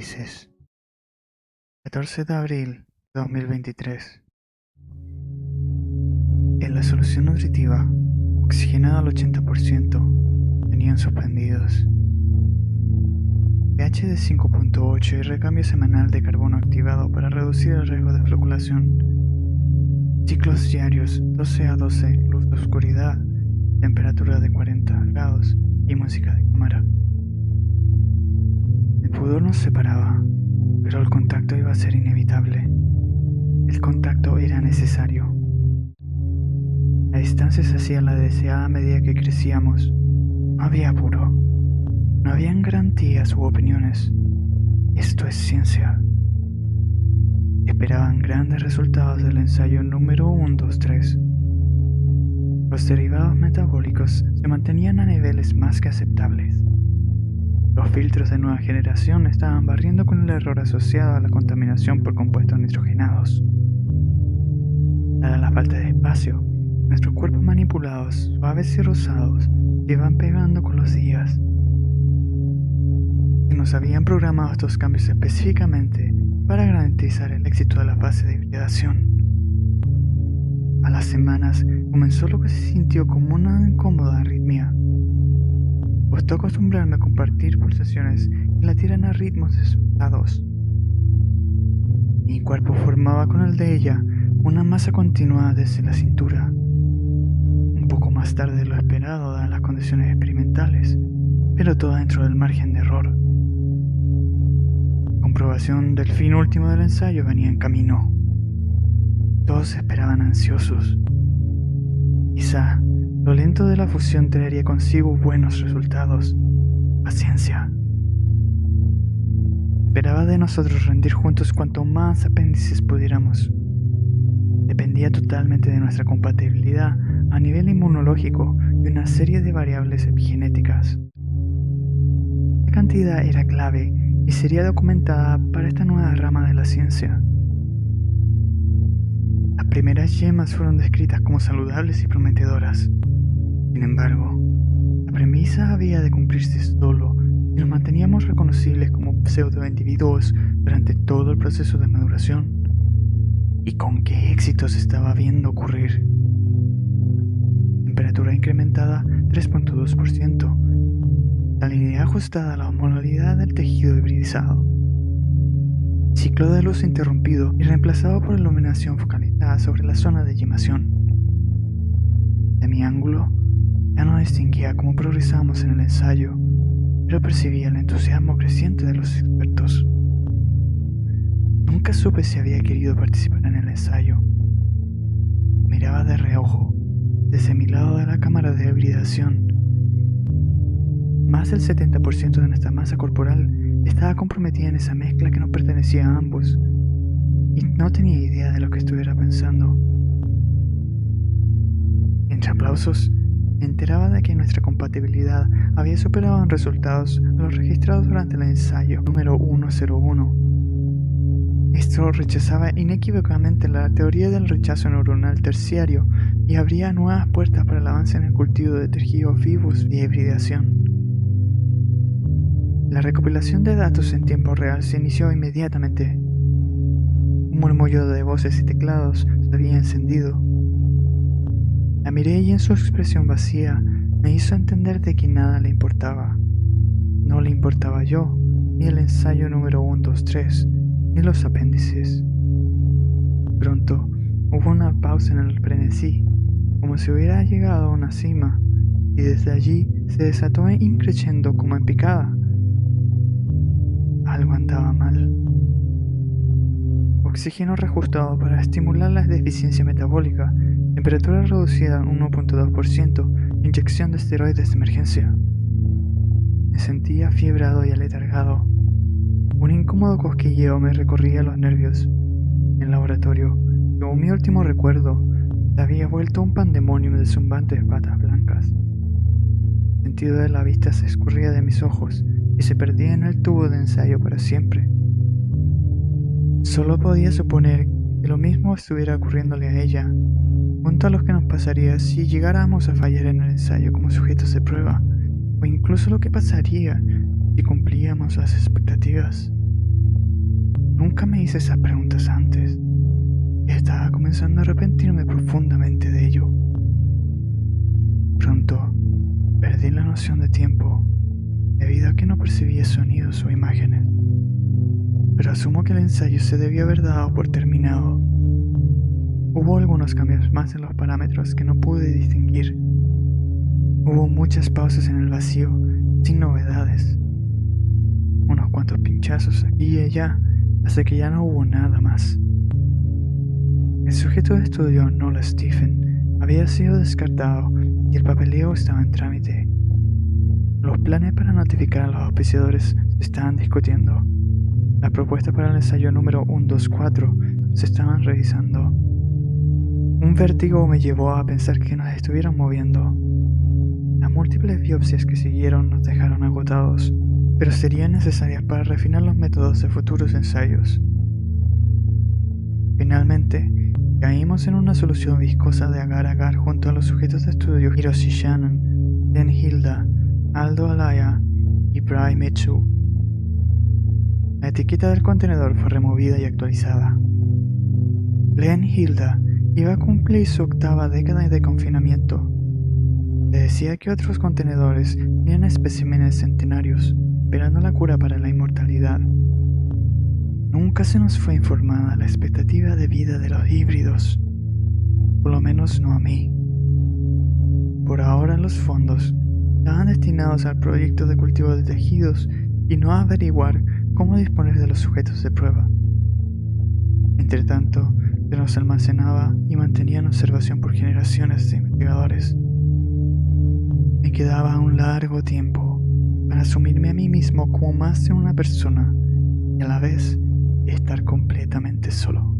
apéndices. 14 de abril de 2023. En la solución nutritiva, oxigenada al 80%, tenían suspendidos pH de 5.8 y recambio semanal de carbono activado para reducir el riesgo de floculación. Ciclos diarios 12 a 12, luz de oscuridad, temperatura de 40 grados y música de cámara. El pudor nos separaba, pero el contacto iba a ser inevitable. El contacto era necesario. La distancia se hacía la deseada a medida que crecíamos. No había apuro. No habían garantías u opiniones. Esto es ciencia. Esperaban grandes resultados del ensayo número 123. Los derivados metabólicos se mantenían a niveles más que aceptables. Los filtros de nueva generación estaban barriendo con el error asociado a la contaminación por compuestos nitrogenados. Dada la falta de espacio, nuestros cuerpos manipulados, suaves y rosados, iban pegando con los días. Y nos habían programado estos cambios específicamente para garantizar el éxito de la fase de hibridación. A las semanas comenzó lo que se sintió como una incómoda arritmia. Costó acostumbrarme a compartir pulsaciones que latieran a ritmos desordenados. Mi cuerpo formaba con el de ella una masa continua desde la cintura. Un poco más tarde de lo esperado dadas las condiciones experimentales, pero todo dentro del margen de error. Comprobación del fin último del ensayo venía en camino. Todos esperaban ansiosos. Quizá lo lento de la fusión traería consigo buenos resultados. Paciencia. Esperaba de nosotros rendir juntos cuanto más apéndices pudiéramos. Dependía totalmente de nuestra compatibilidad a nivel inmunológico y una serie de variables epigenéticas. La cantidad era clave y sería documentada para esta nueva rama de la ciencia. Las primeras yemas fueron descritas como saludables y prometedoras. Sin embargo, la premisa había de cumplirse solo y nos manteníamos reconocibles como pseudo-individuos durante todo el proceso de maduración. ¿Y con qué éxito se estaba viendo ocurrir? Temperatura incrementada 3.2%. Salinidad ajustada a la osmolaridad del tejido hibridizado. Ciclo de luz interrumpido y reemplazado por iluminación focalizada sobre la zona de yemación. De mi ángulo, ya no distinguía cómo progresábamos en el ensayo, pero percibía el entusiasmo creciente de los expertos. Nunca supe si había querido participar en el ensayo. Miraba de reojo, desde mi lado de la cámara de hibridación. Más del 70% de nuestra masa corporal estaba comprometida en esa mezcla que nos pertenecía a ambos, y no tenía idea de lo que estuviera pensando. Entre aplausos, me enteraba de que nuestra compatibilidad había superado en resultados a los registrados durante el ensayo número 101. Esto rechazaba inequívocamente la teoría del rechazo neuronal terciario y abría nuevas puertas para el avance en el cultivo de tejidos vivos y hibridación. La recopilación de datos en tiempo real se inició inmediatamente. Un murmullo de voces y teclados se había encendido. La miré y en su expresión vacía me hizo entender de que nada le importaba. No le importaba yo, ni el ensayo número 123, ni los apéndices. Pronto hubo una pausa en el frenesí, como si hubiera llegado a una cima, y desde allí se desató increciendo como en picada. Algo andaba mal. Oxígeno reajustado para estimular la deficiencia metabólica, temperatura reducida a 1.2%, inyección de esteroides de emergencia. Me sentía fiebrado y aletargado. Un incómodo cosquilleo me recorría los nervios. En el laboratorio, como mi último recuerdo, se había vuelto un pandemonium de zumbantes patas blancas. El sentido de la vista se escurría de mis ojos y se perdía en el tubo de ensayo para siempre. Solo podía suponer que lo mismo estuviera ocurriéndole a ella, junto a lo que nos pasaría si llegáramos a fallar en el ensayo como sujetos de prueba, o incluso lo que pasaría si cumplíamos las expectativas. Nunca me hice esas preguntas antes y estaba comenzando a arrepentirme profundamente de ello. Pronto perdí la noción de tiempo debido a que no percibía sonidos o imágenes, pero asumo que el ensayo se debió haber dado por terminado. Hubo algunos cambios más en los parámetros que no pude distinguir. Hubo muchas pausas en el vacío sin novedades, unos cuantos pinchazos aquí y allá, hasta que ya no hubo nada más. El sujeto de estudio, Nola Stephen, había sido descartado y el papeleo estaba en trámite. Los planes para notificar a los auspiciadores se estaban discutiendo. Las propuestas para el ensayo número 124 se estaban revisando. Un vértigo me llevó a pensar que nos estuvieran moviendo. Las múltiples biopsias que siguieron nos dejaron agotados, pero serían necesarias para refinar los métodos de futuros ensayos. Finalmente, caímos en una solución viscosa de agar a agar junto a los sujetos de estudio Hiroshi Shannon, Den Hilda, Aldo Alaya y Bry Mitchell. La etiqueta del contenedor fue removida y actualizada. Glenn Hilda iba a cumplir su 8ª década de confinamiento. Le decía que otros contenedores tenían especímenes centenarios, esperando la cura para la inmortalidad. Nunca se nos fue informada la expectativa de vida de los híbridos, por lo menos no a mí. Por ahora los fondos estaban destinados al proyecto de cultivo de tejidos y no a averiguar cómo disponer de los sujetos de prueba. Entre tanto, se nos almacenaba y mantenía en observación por generaciones de investigadores. Me quedaba un largo tiempo para asumirme a mí mismo como más de una persona y a la vez estar completamente solo.